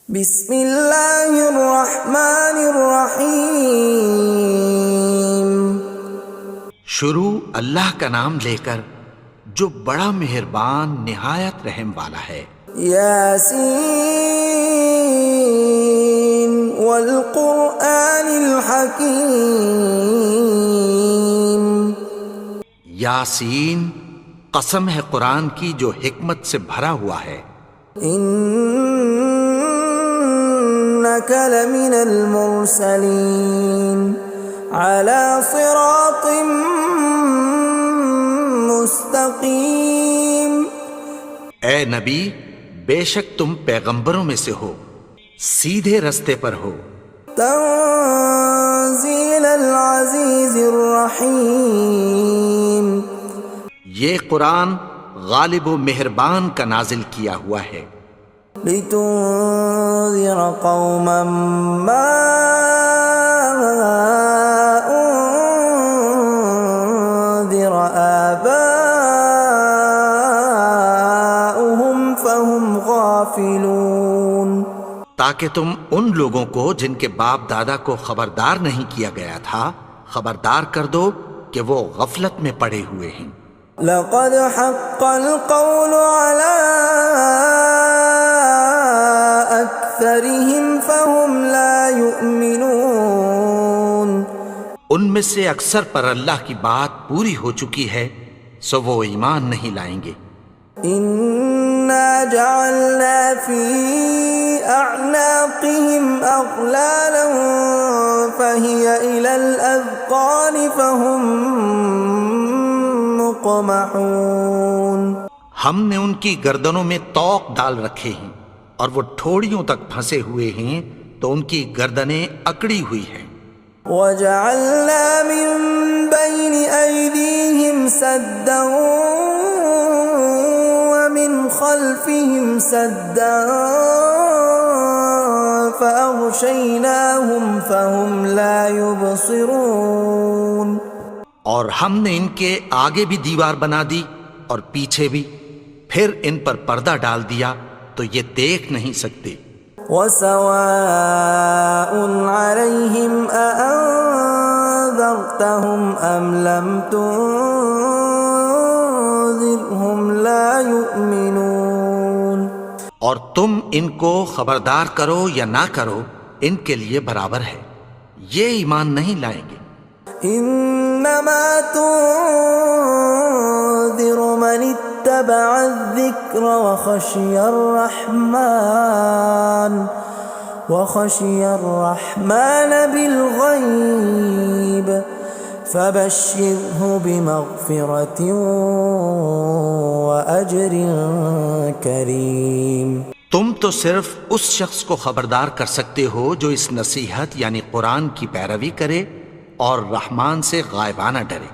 بسم اللہ الرحمن الرحیم۔ شروع اللہ کا نام لے کر جو بڑا مہربان نہایت رحم والا ہے۔ یاسین والقرآن الحکیم۔ یاسین، قسم ہے قرآن کی جو حکمت سے بھرا ہوا ہے۔ انک لمن المرسلین علی صراط مستقیم۔ اے نبی، بے شک تم پیغمبروں میں سے ہو، سیدھے رستے پر ہو۔ تنزیل العزیز الرحیم۔ یہ قرآن غالب و مہربان کا نازل کیا ہوا ہے۔ لتنذر قوما ما انذر آباؤهم فهم غافلون۔ تاکہ تم ان لوگوں کو جن کے باپ دادا کو خبردار نہیں کیا گیا تھا خبردار کر دو کہ وہ غفلت میں پڑے ہوئے ہیں۔ لقد حق القول على أكثرهم فهم لا يؤمنون۔ ان میں سے اکثر پر اللہ کی بات پوری ہو چکی ہے سو وہ ایمان نہیں لائیں گے۔ إنا جعلنا في أعناقهم أغلالا فهي إلى الأذقان فهم مقمحون۔ ہم نے ان کی گردنوں میں طوق ڈال رکھے ہیں اور وہ ٹھوڑیوں تک پھنسے ہوئے ہیں تو ان کی گردنیں اکڑی ہوئی ہیں۔ وَجَعَلْنَا مِن بَيْنِ أَيْدِيهِمْ سَدًّا وَمِنْ خَلْفِهِمْ سَدًّا فَأَغْشَيْنَاهُمْ فَهُمْ لَا يُبْصِرُونَ۔ اور ہم نے ان کے آگے بھی دیوار بنا دی اور پیچھے بھی، پھر ان پر پردہ ڈال دیا تو یہ دیکھ نہیں سکتے۔ وَسَوَاءٌ عَلَيْهِمْ أَأَنذَرْتَهُمْ أَمْ لَمْ تُنذِرْهُمْ لَا يُؤْمِنُونَ۔ اور تم ان کو خبردار کرو یا نہ کرو ان کے لیے برابر ہے، یہ ایمان نہیں لائیں گے۔ انما تنذر من اتبع الذکر وخشی الرحمن بالغیب فبشرہ بمغفرۃ واجر کریم۔ تم تو صرف اس شخص کو خبردار کر سکتے ہو جو اس نصیحت یعنی قرآن کی پیروی کرے اور رحمان سے غائبانہ ڈرے،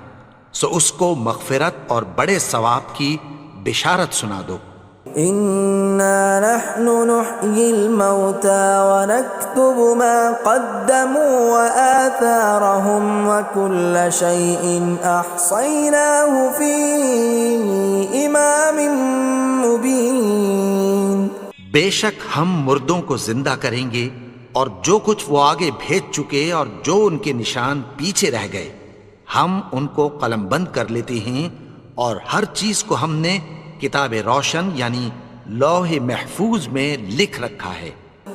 سو اس کو مغفرت اور بڑے ثواب کی بشارت سنا دو۔ اِنَّا نَحْنُ نُحْيِي الْمَوْتَى وَنَكْتُبُ مَا قَدَّمُوا وَآثَارَهُمْ وَكُلَّ شَيْءٍ أَحْصَيْنَاهُ فِي إِمَامٍ مُبِينٍ۔ بے شک ہم مردوں کو زندہ کریں گے اور جو کچھ وہ آگے بھیج چکے اور جو ان کے نشان پیچھے رہ گئے ہم ان کو قلم بند کر لیتے ہیں، اور ہر چیز کو ہم نے کتاب روشن یعنی لوح محفوظ میں لکھ رکھا ہے۔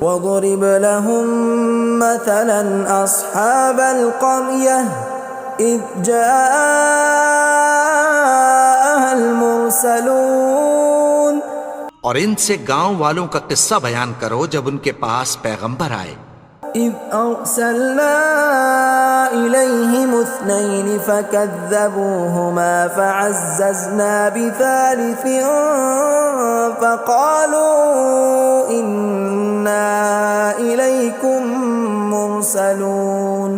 وَضُرِبْ لَهُم مَّثَلًا أَصْحَابَ الْقَرْيَةِ إِذْ جَاءَهَا الْمُرْسَلُونَ۔ اور ان سے گاؤں والوں کا قصہ بیان کرو جب ان کے پاس پیغمبر آئے۔ إِذْ أَرْسَلْنَا إِلَيْهِمُ اثْنَيْنِ فَكَذَّبُوهُمَا فَعَزَّزْنَا بِثَالِثٍ فَقَالُوا إِنَّا إِلَيْكُمْ مُرْسَلُونَ۔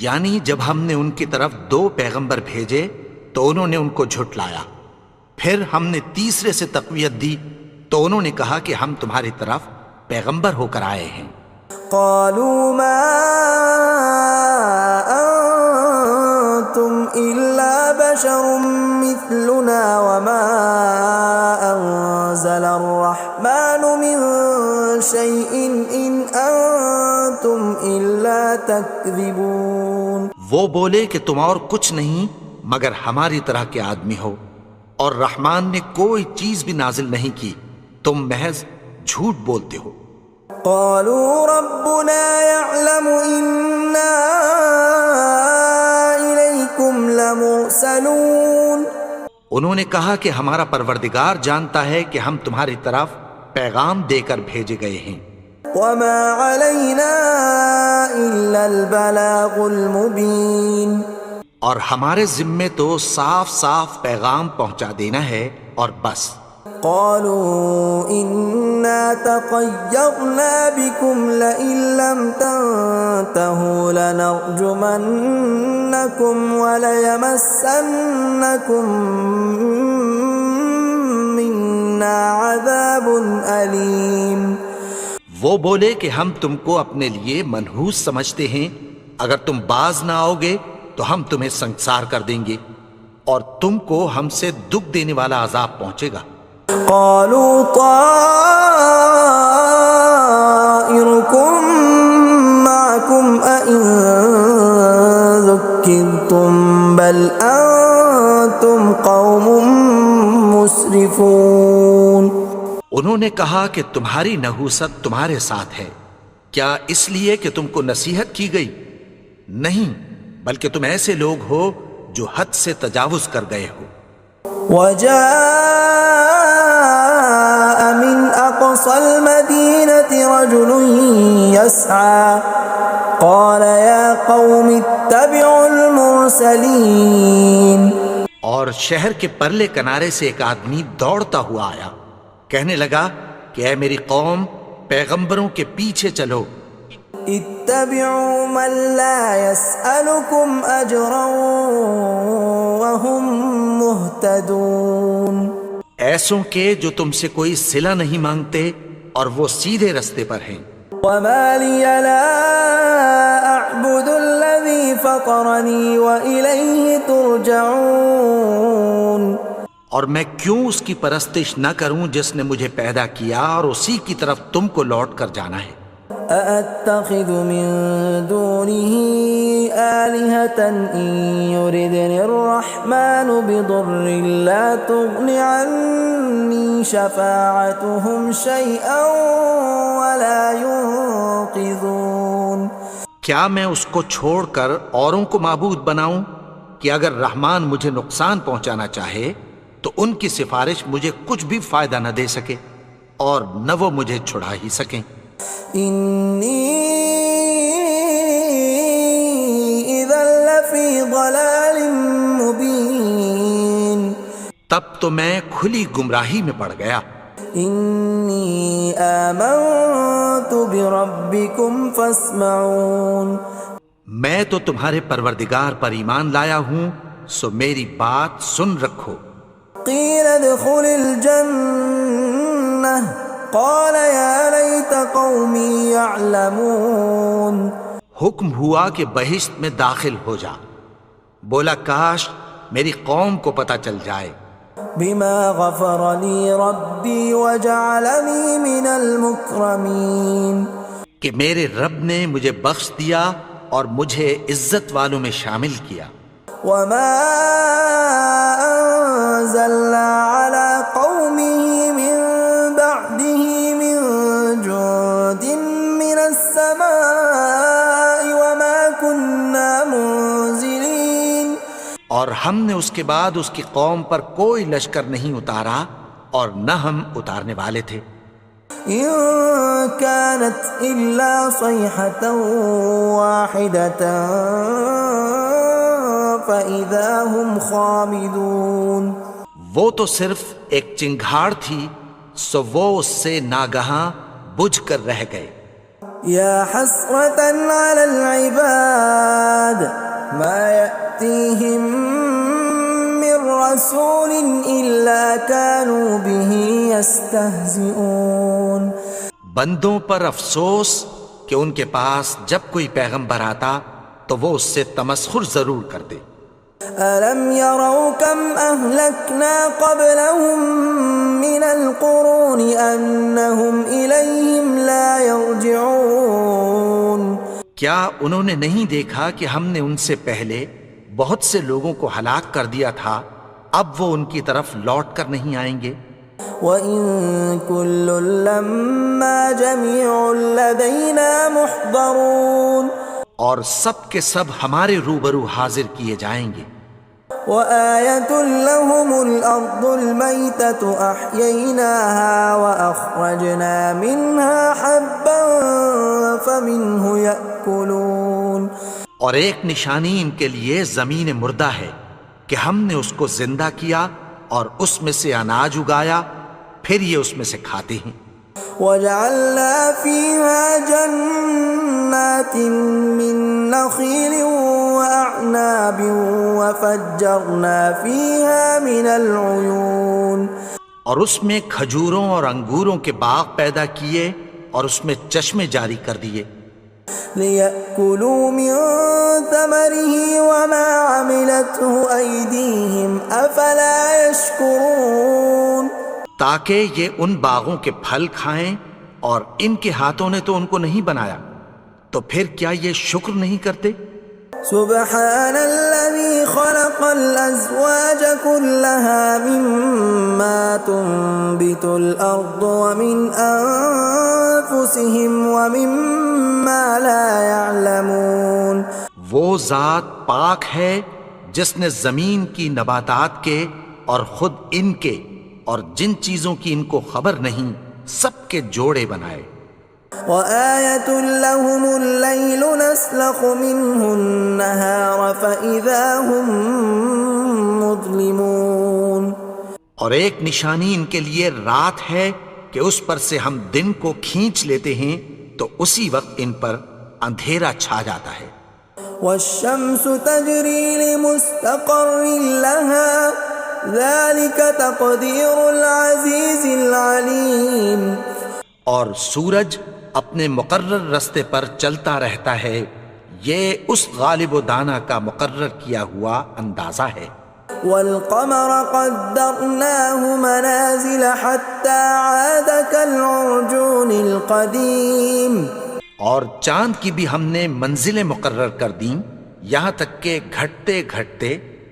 یعنی جب ہم نے ان کی طرف دو پیغمبر بھیجے تو انہوں نے ان کو جھٹلایا، پھر ہم نے تیسرے سے تقویت دی تو انہوں نے کہا کہ ہم تمہاری طرف پیغمبر ہو کر آئے ہیں۔ قالوا ما انتم الا بشر مثلنا وما انزل الرحمن من شيء إن أنتم إلا تكذبون. وہ بولے کہ تم اور کچھ نہیں مگر ہماری طرح کے آدمی ہو، اور رحمان نے کوئی چیز بھی نازل نہیں کی، تم محض جھوٹ بولتے ہو. قالوا ربنا يعلم إنا إليكم لمرسلون. انہوں نے کہا کہ ہمارا پروردگار جانتا ہے کہ ہم تمہاری طرف پیغام دے کر بھیجے گئے ہیں. وما علينا إلا البلاغ المبين. اور ہمارے ذمے تو صاف صاف پیغام پہنچا دینا ہے اور بس. قالوا إنا تطيرنا بكم لئن لم تنتهوا لنرجمنكم وليمسنكم منا عذاب أليم. وہ بولے کہ ہم تم کو اپنے لیے منحوس سمجھتے ہیں، اگر تم باز نہ آؤ گے تو ہم تمہیں سنسار کر دیں گے اور تم کو ہم سے دکھ دینے والا عذاب پہنچے گا. قالوا طائركم معكم أئن ذكرتم بل أنتم قوم مسرفون. انہوں نے کہا کہ تمہاری نحوست تمہارے ساتھ ہے، کیا اس لیے کہ تم کو نصیحت کی گئی؟ نہیں، بلکہ تم ایسے لوگ ہو جو حد سے تجاوز کر گئے ہو. وجاء من أقصى المدينة رجل يسعى قال يا قوم اتبعوا المرسلين. اور شہر کے پرلے کنارے سے ایک آدمی دوڑتا ہوا آیا، کہنے لگا کہ اے میری قوم، پیغمبروں کے پیچھے چلو. اتبعوا من لا يسألكم أجرا وهم مهتدون. ایسوں کے جو تم سے کوئی صلہ نہیں مانگتے اور وہ سیدھے رستے پر ہیں. وما لي لا أعبد الذي فطرني وإليه ترجعون. اور میں کیوں اس کی پرستش نہ کروں جس نے مجھے پیدا کیا اور اسی کی طرف تم کو لوٹ کر جانا ہے. أأتخذ من دونه آلهة إن يردني الرحمن بضر لا تغن عني شفاعتهم شيئا ولا ينقذون. کیا میں اس کو چھوڑ کر اوروں کو معبود بناؤں کہ اگر رحمان مجھے نقصان پہنچانا چاہے تو ان کی سفارش مجھے کچھ بھی فائدہ نہ دے سکے اور نہ وہ مجھے چھڑا ہی سکیں. إني إذا لفي ضلال مبين. تب تو میں کھلی گمراہی میں پڑ گیا. إني آمنت بربكم فاسمعون. میں تو تمہارے پروردگار پر ایمان لایا ہوں، سو میری بات سن رکھو. قيل ادخل الجنة قال يا ليت قومي يعلمون. حکم ہوا کہ بہشت میں داخل ہو جا. بولا کاش میری قوم کو پتہ چل جائے. بما غفر لي ربي وجعلني من المكرمين. کہ میرے رب نے مجھے بخش دیا اور مجھے عزت والوں میں شامل کیا. وما أنزلنا على قومه من بعده من جند من السماء وما كنا منزلين. اور ہم نے اس کے بعد اس کی قوم پر کوئی لشکر نہیں اتارا اور نہ ہم اتارنے والے تھے. إن كانت إلا صيحة واحدة فإذا هم خامدون. وہ تو صرف ایک چنگھاڑ تھی، سو وہ اس سے ناگہاں بجھ کر رہ گئے. يا حسرة على العباد ما يأتيهم من رسول إلا كانوا به يستهزئون. بندوں پر افسوس کہ ان کے پاس جب کوئی پیغمبر آتا تو وہ اس سے تمسخر ضرور کرتے. ألم يروا كم أهلكنا قبلهم من القرون أنهم إليهم لا يرجعون کیا انہوں نے نہیں دیکھا کہ ہم نے ان سے پہلے بہت سے لوگوں کو ہلاک کر دیا تھا، اب وہ ان کی طرف لوٹ کر نہیں آئیں گے؟ وَإِن كُلٌّ لَّمَّا جَمِيعٌ لَّدَيْنَا مُحْضَرُونَ اور سب کے سب ہمارے روبرو حاضر کیے جائیں گے۔ وَآيَةٌ لَّهُمُ الْأَرْضُ الْمَيْتَةُ أَحْيَيْنَاهَا وَأَخْرَجْنَا مِنْهَا حَبًّا فَمِنْهُ يَأْكُلُونَ اور ایک نشانی ان کے لیے زمین مردہ ہے کہ ہم نے اس کو زندہ کیا اور اس میں سے اناج اگایا، پھر یہ اس میں سے کھاتے ہیں۔ وَجَعَلْنَا فِيهَا جَنَّاتٍ مِّن نَّخِيلٍ وَأَعْنَابٍ وَفَجَّرْنَا فِيهَا مِنَ الْعُيُونِ اور اس میں کھجوروں اور انگوروں کے باغ پیدا کیے اور اس میں چشمے جاری کر دیے، لِيَأْكُلُوا مِن ثَمَرِهِ وَمَا عَمِلَتْهُ أَيْدِيهِمْ أَفَلَا يَشْكُرُونَ تاکہ یہ ان باغوں کے پھل کھائیں، اور ان کے ہاتھوں نے تو ان کو نہیں بنایا، تو پھر کیا یہ شکر نہیں کرتے؟ سبحان الذي خلق الأزواج كلها مما تنبت الأرض ومن أنفسهم ومما لا يعلمون وہ ذات پاک ہے جس نے زمین کی نباتات کے اور خود ان کے اور جن چیزوں کی ان کو خبر نہیں سب کے جوڑے بنائے۔ وَآيَةٌ لَّهُمُ اللَّيْلُ نَسْلَخُ مِنْهُ النَّهَارَ فَإِذَا هُم مُظْلِمُونَ اور ایک نشانی ان کے لیے رات ہے کہ اس پر سے ہم دن کو کھینچ لیتے ہیں تو اسی وقت ان پر اندھیرا چھا جاتا ہے۔ وَالشَّمْسُ تَجْرِي لِمُسْتَقَرٍّ لَّهَا ذَلِكَ تَقْدِيرُ الْعَزِيزِ الْعَلِيمِ اور سورج اپنے مقرر رستے پر چلتا رہتا ہے، یہ اس غالب و دانا کا مقرر کیا ہوا اندازہ ہے۔ وَالْقَمَرَ قَدَّرْنَاهُ مَنَازِلَ حَتَّى عَادَ كَالْعُرْجُونِ الْقَدِيمِ اور چاند کی بھی ہم نے منزلیں مقرر کر دیں، یہاں تک کہ گھٹتے گھٹتے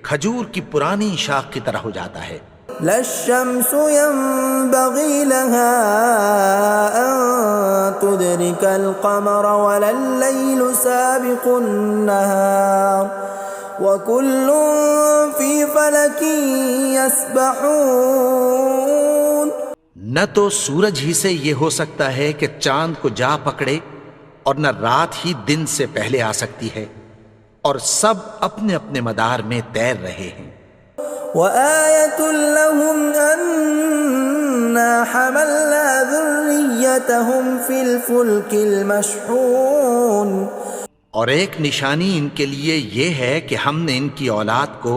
کھجور کی پرانی شاخ کی طرح ہو جاتا ہے۔ لا الشمس ينبغي لها أن تدرك القمر ولا الليل سابق النهار وكل في فلك يسبحون نہ تو سورج ہی سے یہ ہو سکتا ہے کہ چاند کو جا پکڑے، اور نہ رات ہی دن سے پہلے آ سکتی ہے، اور سب اپنے اپنے مدار میں تیر رہے ہیں۔ وَآيَةٌ لَّهُمْ أَنَّا حَمَلْنَا ذُرِّيَّتَهُمْ فِي الْفُلْكِ الْمَشْحُونِ اور ایک نشانی ان کے لیے یہ ہے کہ ہم نے ان کی اولاد کو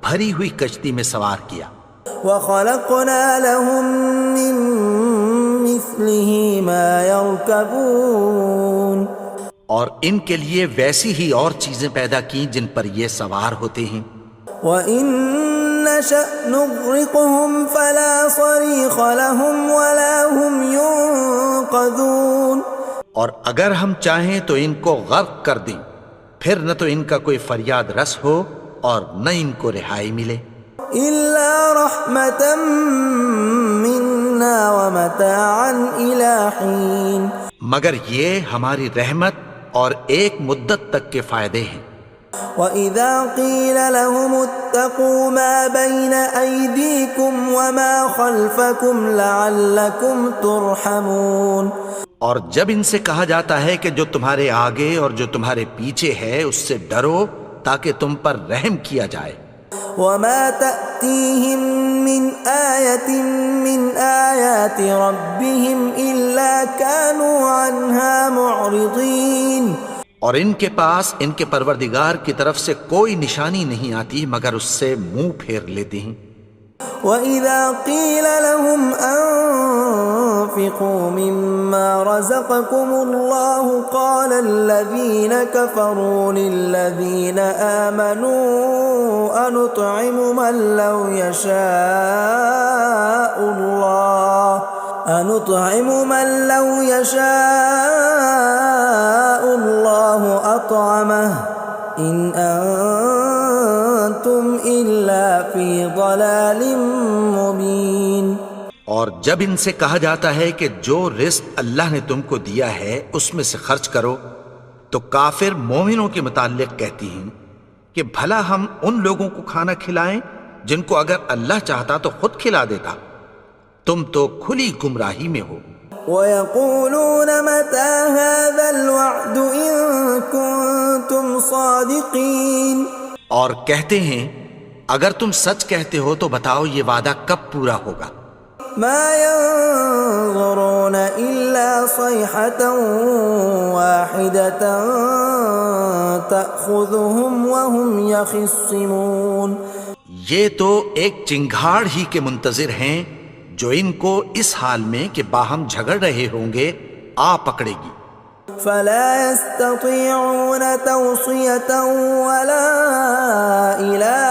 بھری ہوئی کشتی میں سوار کیا۔ وَخَلَقْنَا لَهُم مِّن مِّثْلِهِ مَا يَرْكَبُونَ اور ان کے لیے ویسی ہی اور چیزیں پیدا کی جن پر یہ سوار ہوتے ہیں۔ وَإِن نَّشَأْ نُغْرِقْهُمْ فَلَا صَرِيخَ لَهُمْ وَلَا هُمْ يُنقَذُونَ اور اگر ہم چاہیں تو ان کو غرق کر دیں، پھر نہ تو ان کا کوئی فریاد رس ہو اور نہ ان کو رہائی ملے۔ إِلَّا رَحْمَةً مِّنَّا وَمَتَاعًا إِلَىٰ حِينٍ مگر یہ ہماری رحمت اور ایک مدت تک کے فائدے ہیں۔ وَإِذَا قِيلَ لَهُمُ اتَّقُوا مَا بَيْنَ أَيْدِيكُمْ وَمَا خَلْفَكُمْ لَعَلَّكُمْ تُرْحَمُونَ اور جب ان سے کہا جاتا ہے کہ جو تمہارے آگے اور جو تمہارے پیچھے ہے اس سے ڈرو تاکہ تم پر رحم کیا جائے۔ وَمَا تَأْتِيهِم مِّنْ آيَةٍ مِّنْ آيَاتِ رَبِّهِمْ إِلَّا كَانُوا عَنْهَا مُعْرِضِينَ اور ان کے پاس ان کے پروردگار کی طرف سے کوئی نشانی نہیں آتی مگر اس سے منہ پھیر لیتے ہیں۔ وَإِذَا قِيلَ لَهُمْ وأنفقوا مما رزقكم الله قال الذين كفروا للذين آمنوا أنطعم من لو يشاء الله أطعمه إن أنتم إلا في ضلال مبين۔ اور جب ان سے کہا جاتا ہے کہ جو رزق اللہ نے تم کو دیا ہے اس میں سے خرچ کرو، تو کافر مومنوں کے متعلق کہتی ہیں کہ بھلا ہم ان لوگوں کو کھانا کھلائیں جن کو اگر اللہ چاہتا تو خود کھلا دیتا، تم تو کھلی گمراہی میں ہو۔ وَيَقُولُونَ مَتَى هَذَا الْوَعْدُ إِن كُنتُمْ صَادِقِينَ، اور کہتے ہیں اگر تم سچ کہتے ہو تو بتاؤ یہ وعدہ کب پورا ہوگا۔ مَا يَنظُرُونَ إِلَّا صَيْحَةً وَاحِدَةً تَأْخُذُهُمْ وَهُمْ يَخِصِّمُونَ، یہ تو ایک چنگھاڑ ہی کے منتظر ہیں جو ان کو اس حال میں کہ باہم جھگڑ رہے ہوں گے آ پکڑے گی۔ فَلَا يَسْتَطِيعُونَ تَوْصِيَةً وَلَا إِلَىٰ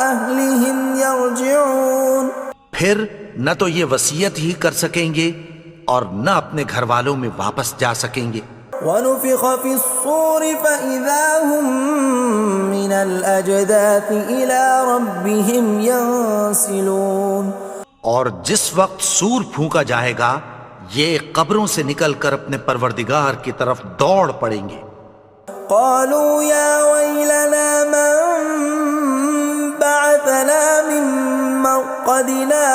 أَهْلِهِمْ يَرْجِعُونَ، پھر نہ تو یہ وصیت ہی کر سکیں گے اور نہ اپنے گھر والوں میں واپس جا سکیں گے۔ وَنُفِخَ فِي الصُّورِ فَإِذَا هُم مِّنَ الْأَجْدَاثِ إِلَىٰ رَبِّهِمْ يَنسِلُونَ، اور جس وقت سور پھونکا جائے گا یہ قبروں سے نکل کر اپنے پروردگار کی طرف دوڑ پڑیں گے۔ قَالُوا يَا وَيْلَنَا مَن بَعَثَنَا مِن مَّرْقَدِنَا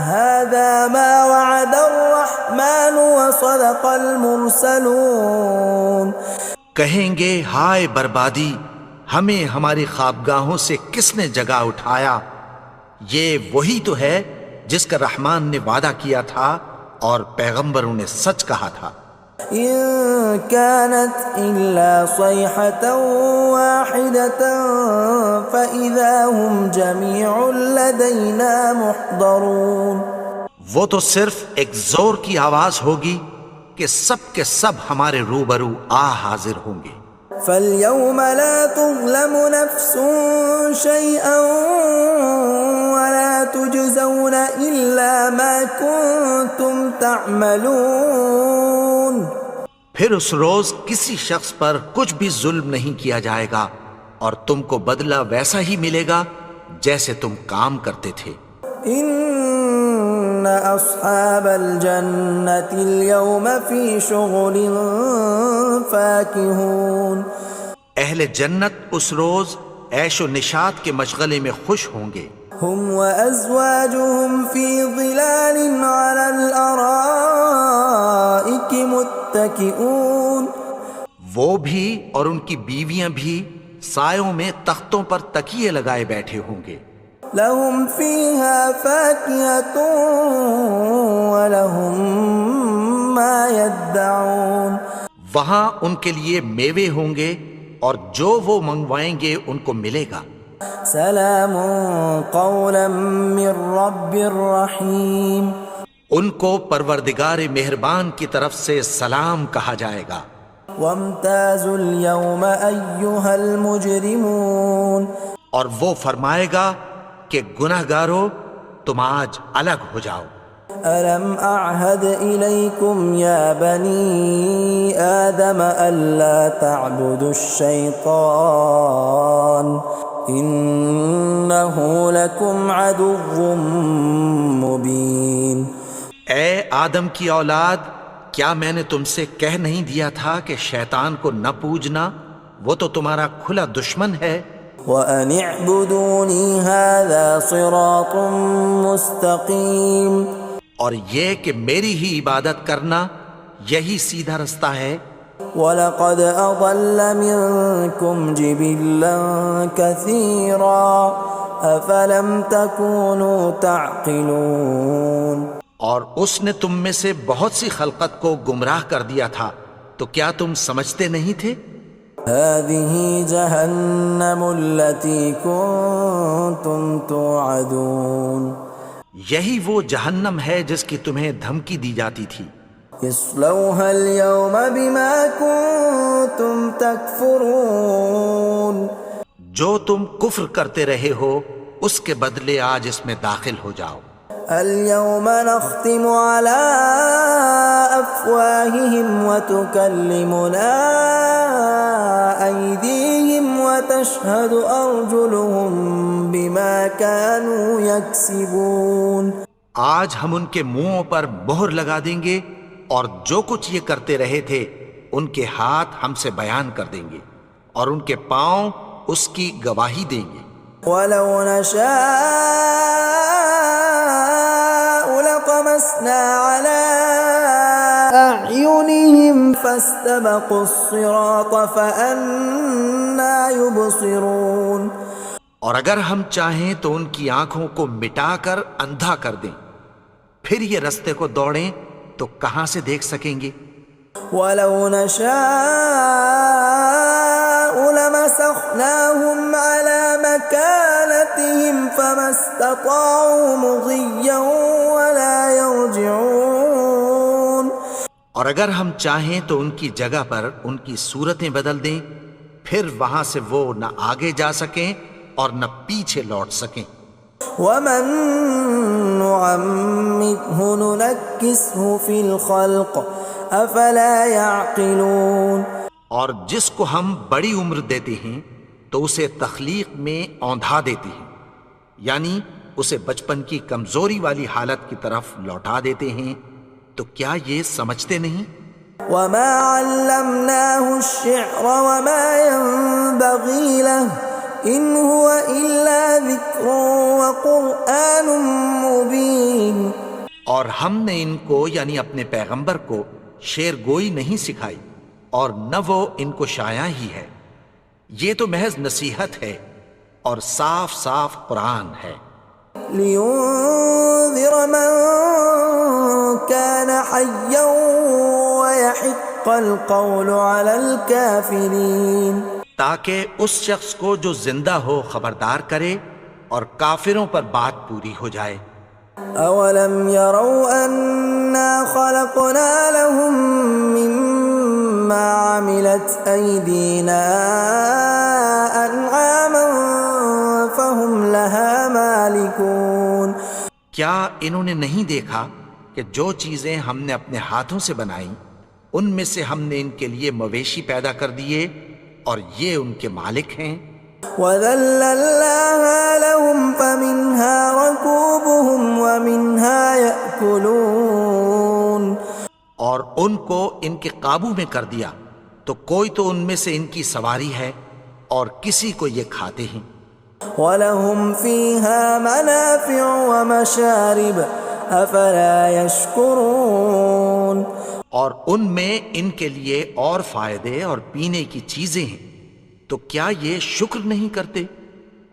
هَٰذَا مَا وَعَدَ الرَّحْمَٰنُ وَصَدَقَ الْمُرْسَلُونَ، کہیں گے ہائے بربادی، ہمیں ہماری خوابگاہوں سے کس نے جگا اٹھایا، یہ وہی تو ہے جس کا رحمان نے وعدہ کیا تھا اور پیغمبروں نے سچ کہا تھا۔ إِن كَانَتْ إِلَّا صَيْحَةً وَاحِدَةً فَإِذَا هُمْ جَمِيعٌ لَدَيْنَا مُحْضَرُونَ، وہ تو صرف ایک زور کی آواز ہوگی کہ سب کے سب ہمارے روبرو آ حاضر ہوں گے۔ فَالْيَوْمَ لَا تُظْلَمُ نَفْسٌ شَيْئًا وَلَا تُجْزَوْنَ إِلَّا مَا كُنتُمْ تَعْمَلُونَ، پھر اس روز کسی شخص پر کچھ بھی ظلم نہیں کیا جائے گا اور تم کو بدلہ ویسا ہی ملے گا جیسے تم کام کرتے تھے۔ إِنَّ أَصْحَابَ الْجَنَّةِ الْيَوْمَ فِي شُغُلٍ فَاكِهُونَ، اہل جنت اس روز عیش و نشاط کے مشغلے میں خوش ہوں گے۔ هُمْ وَأَزْوَاجُهُمْ فِي ظِلَالٍ عَلَى الْأَرَائِكِ مُتَّكِئُونَ، وہ بھی اور ان کی بیویاں بھی سایوں میں تختوں پر تکیے لگائے بیٹھے ہوں گے۔ لَهُمْ فِيهَا فَاكِهَةٌ وَلَهُمْ مَا يَدَّعُونَ، وہاں ان کے لیے میوے ہوں گے اور جو وہ منگوائیں گے ان کو ملے گا۔ سلام قولا من رب رحیم، ان کو پروردگار مہربان کی طرف سے سلام کہا جائے گا۔ وامتازوا اليوم ایھا المجرمون، اور وہ فرمائے گا کہ گنہگارو تم آج الگ ہو جاؤ۔ ألم أعهد إليكم يا بني آدم ألا تعبدوا الشيطان إنه لكم عدو مبين۔ اے آدم کی اولاد، کیا میں نے تم سے کہہ نہیں دیا تھا کہ شیطان کو نہ پوجنا، وہ تو تمہارا کھلا دشمن ہے۔ وَأَنِ اعْبُدُونِي هَذَا صِرَاطٌ مُسْتَقِيمٌ، اور یہ کہ میری ہی عبادت کرنا یہی سیدھا رستہ ہے۔ وَلَقَدْ أَضَلَّ مِنْكُمْ جِبِلًّا كَثِيرًا أَفَلَمْ تَكُونُوا تَعْقِلُونَ، اور اس نے تم میں سے بہت سی خلقت کو گمراہ کر دیا تھا، تو کیا تم سمجھتے نہیں تھے؟ هَذِهِ جَهَنَّمُ الَّتِي كُنْتُمْ تُوعَدُونَ، یہی وہ جہنم ہے جس کی تمہیں دھمکی دی جاتی تھی. اصلوها اليوم بما كنتم تكفرون. جو تم کفر کرتے رہے ہو اس کے بدلے آج اس میں داخل ہو جاؤ. اليوم نختم على أفواههم وتكلمنا أيديهم وتشهد أرجلهم بما كانوا يكسبون. آج ہم ان کے منہوں پر مہر لگا دیں گے اور جو کچھ یہ کرتے رہے تھے ان کے ہاتھ ہم سے بیان کر دیں گے اور ان کے پاؤں اس کی گواہی دیں گے. ولو نشاء لطمسنا على أعينهم فاستبقوا الصراط فأنى يبصرون. اور اگر ہم چاہیں تو ان کی آنکھوں کو مٹا کر اندھا کر دیں، پھر یہ رستے کو دوڑیں تو کہاں سے دیکھ سکیں گے. ولو نشاء لمسخناهم على مكانتهم فما استطاعوا مضيا ولا يرجعون. اور اگر ہم چاہیں تو ان کی جگہ پر ان کی صورتیں بدل دیں، پھر وہاں سے وہ نہ آگے جا سکیں اور نہ پیچھے لوٹ سکیں. ومن نعمره ننكسه في الخلق افلا يعقلون. اور جس کو ہم بڑی عمر دیتے ہیں تو اسے تخلیق میں اوندھا دیتے ہیں، یعنی اسے بچپن کی کمزوری والی حالت کی طرف لوٹا دیتے ہیں. تو کیا یہ سمجھتے نہیں؟ وما علمناه الشعر وما ينبغي له ان هو الا ذکر وقرآن مبین. اور ہم نے ان کو یعنی اپنے پیغمبر کو شعر گوئی نہیں سکھائی اور نہ وہ ان کو شایع ہی ہے، یہ تو محض نصیحت ہے اور صاف صاف قرآن ہے. لينذر من كان حيا ويحق القول على الكافرين. تاکہ اس شخص کو جو زندہ ہو خبردار کرے اور کافروں پر بات پوری ہو جائے. اولم يروا انا خلقنا لهم مما عملت ايدينا انعاما فهم لها مالكون. کیا انہوں نے نہیں دیکھا کہ جو چیزیں ہم نے اپنے ہاتھوں سے بنائیں ان میں سے ہم نے ان کے لیے مویشی پیدا کر دیے اور یہ ان کے مالک ہیں. وَذَلَّلْنَاهَا لَهُمْ فَمِنْهَا رَكُوبُهُمْ وَمِنْهَا يَأْكُلُونَ. اور ان کو ان کے قابو میں کر دیا تو کوئی تو ان میں سے ان کی سواری ہے اور کسی کو یہ کھاتے ہیں. وَلَهُمْ فِيهَا مَنَافِعُ وَمَشَارِبُ أَفَلَا يَشْكُرُونَ. اور ان میں ان کے لیے اور فائدے اور پینے کی چیزیں ہیں، تو کیا یہ شکر نہیں کرتے؟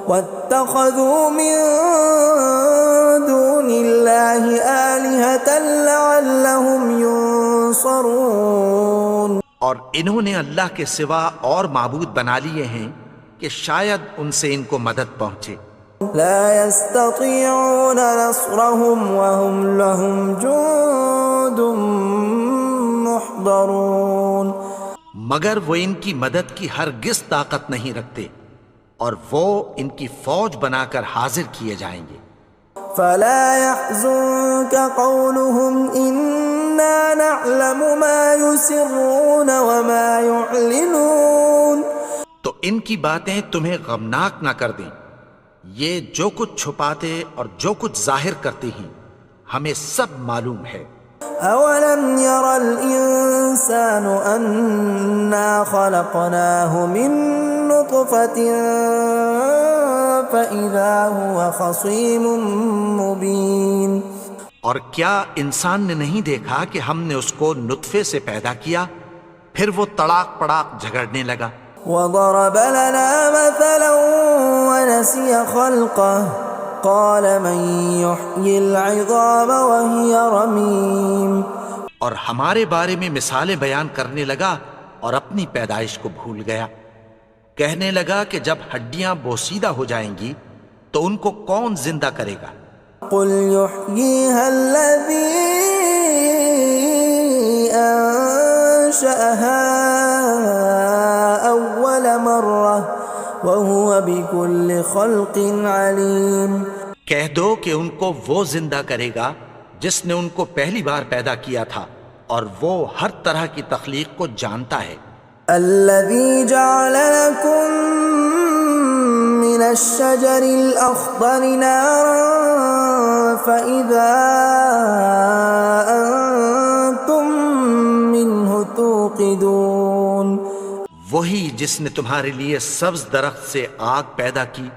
وَاتَّخَذُوا مِن دُونِ اللَّهِ آلِهَةً لَعَلَّهُمْ يُنصَرُونَ. اور انہوں نے اللہ کے سوا اور معبود بنا لیے ہیں کہ شاید ان سے ان کو مدد پہنچے. لا يستطيعون نصرهم وهم لهم جند محضرون. مگر وہ ان کی مدد کی ہرگز طاقت نہیں رکھتے اور وہ ان کی فوج بنا کر حاضر کیے جائیں گے. فلا يحزنك قولهم إنا نعلم ما يسرون وما يعلنون. تو ان کی باتیں تمہیں غمناک نہ کر دیں، یہ جو کچھ چھپاتے اور جو کچھ ظاہر کرتے ہیں ہمیں سب معلوم ہے. أولم ير الإنسان أنا خلقناه من نطفة فإذا هو خصيم مبين. اور کیا انسان نے نہیں دیکھا کہ ہم نے اس کو نطفے سے پیدا کیا پھر وہ تڑاک پڑاک جھگڑنے لگا. وضرب لنا مثلا ونسي خلقه قال من يحيي العظام وهي رميم. اور ہمارے بارے میں مثالیں بیان کرنے لگا اور اپنی پیدائش کو بھول گیا. کہنے لگا کہ جب ہڈیاں بوسیدہ ہو جائیں گی تو ان کو کون زندہ کرے گا قل يحييها الذي أنشأها أول مرة وهو بكل خلق عليم. کہہ دو کہ ان کو وہ زندہ کرے گا جس نے ان کو پہلی بار پیدا کیا تھا اور وہ ہر طرح کی تخلیق کو جانتا ہے. الذي جعل لكم من الشجر الأخضر نارا فإذا أنتم منه توقدون. وہی جس نے تمہارے لیے سبز درخت سے آگ پیدا کی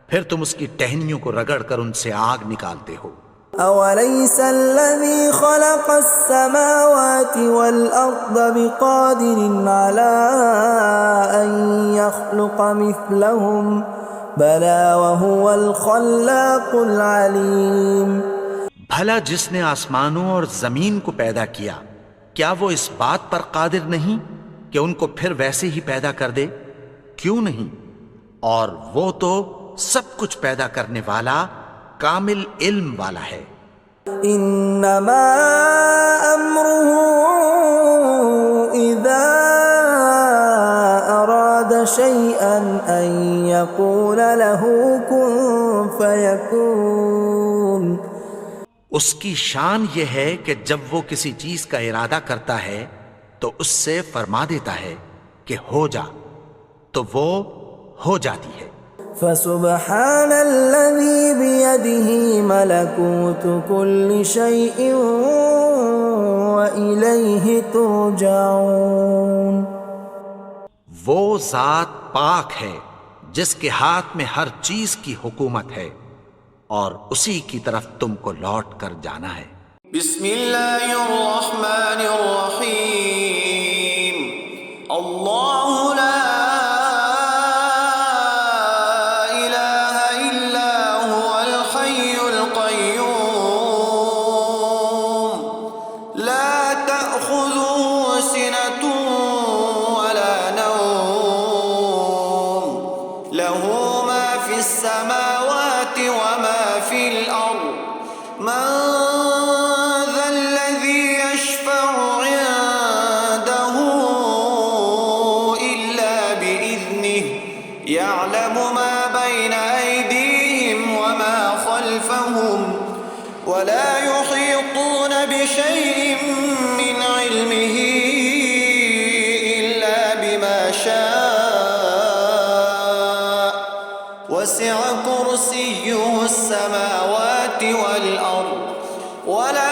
پھر تم اس کی ٹہنیوں کو رگڑ کر ان سے آگ نکالتے ہو. أوليس الذي خلق السماوات والأرض بقادر على أن يخلق مثلهم بلى وهو الخلاق العليم. بھلا جس نے آسمانوں اور زمین کو پیدا کیا کیا وہ اس بات پر قادر نہیں کہ ان کو پھر ویسے ہی پیدا کر دے؟ کیوں نہیں؟ اور وہ تو سب کچھ پیدا کرنے والا کامل علم والا ہے. انما امره اذا اراد شيئا ان يقول له كن فيكون. اس کی شان یہ ہے کہ جب وہ کسی چیز کا ارادہ کرتا ہے تو اس سے فرما دیتا ہے کہ ہو جا تو وہ ہو جاتی ہے. فسبحان الذي بيده ملكوت كل شيء وإليه ترجعون. وہ ذات پاک ہے جس کے ہاتھ میں ہر چیز کی حکومت ہے اور اسی کی طرف تم کو لوٹ کر جانا ہے. بسم اللہ الرحمن الرحیم. اللہ لا السماوات وما في الأرض من ذا الذي يشفع عنده إلا بإذنه يعلم ما بين أيديهم وما خلفهم ولا يحيطون بشيء من علمه إلا بما شاء وسع كرسيه السماوات والأرض ولا